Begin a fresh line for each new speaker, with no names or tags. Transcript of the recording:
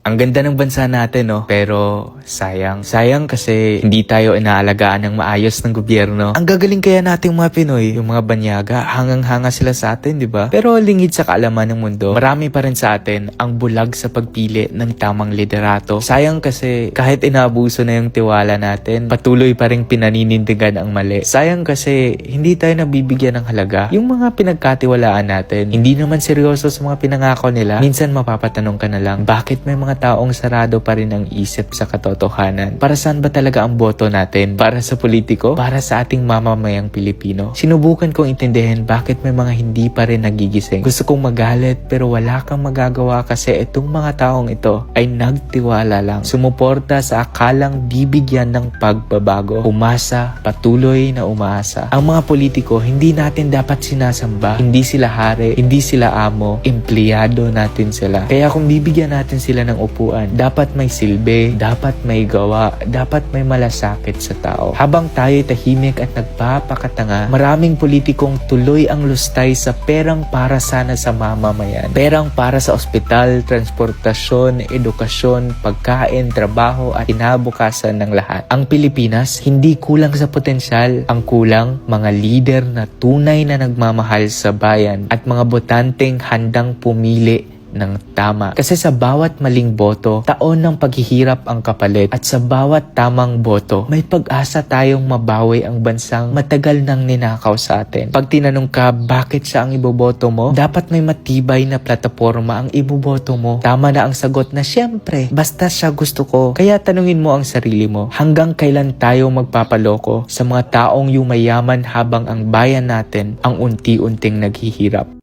Ang ganda ng bansa natin, no? Pero sayang. Sayang kasi hindi tayo inaalagaan ng maayos ng gobyerno. Ang gagaling kaya nating mga Pinoy, yung mga banyaga, hangang-hanga sila sa atin, di ba? Pero lingid sa kaalaman ng mundo, marami pa rin sa atin ang bulag sa pagpili ng tamang liderato. Sayang kasi kahit inaabuso na yung tiwala natin, patuloy pa rin pinaninindigan ang mali. Sayang kasi hindi tayo nabibigyan ng halaga. Yung mga pinagkatiwalaan natin, hindi naman seryoso sa mga pinangako nila. Minsan mapapatanong ka na lang, bakit may mga taong sarado pa rin ang isip sa katotohanan? Para saan ba talaga ang boto natin? Para sa politiko? Para sa ating mamamayang Pilipino? Sinubukan kong intindihin bakit may mga hindi pa rin nagigising. Gusto kong magalit pero wala kang magagawa kasi itong mga taong ito ay nagtiwala lang. Sumuporta sa akalang bibigyan ng pagbabago. Umasa, patuloy na umaasa. Ang mga politiko, hindi natin dapat sinasamba. Hindi sila hari, hindi sila amo, empleyado natin sila. Kaya kung bibigyan natin sila ng upuan, dapat may silbi, dapat may gawa, dapat may malasakit sa tao. Habang tayo'y tahimik at nagpapakatanga, maraming politikong tuloy ang lustay sa perang para sana sa mamamayan. Perang para sa ospital, transportasyon, edukasyon, pagkain, trabaho at kinabukasan ng lahat. Ang Pilipinas, hindi kulang sa potensyal. Ang kulang, mga lider na tunay na nagmamahal sa bayan at mga botanteng handang pumili ng tama. Kasi sa bawat maling boto, taon ng paghihirap ang kapalit, at sa bawat tamang boto, may pag-asa tayong mabawi ang bansang matagal nang ninakaw sa atin. Pag tinanong ka bakit siya ang iboboto mo, dapat may matibay na plataforma ang iboboto mo. Tama na ang sagot na siyempre, basta siya gusto ko. Kaya tanungin mo ang sarili mo, hanggang kailan tayo magpapaloko sa mga taong yumayaman habang ang bayan natin ang unti-unting naghihirap?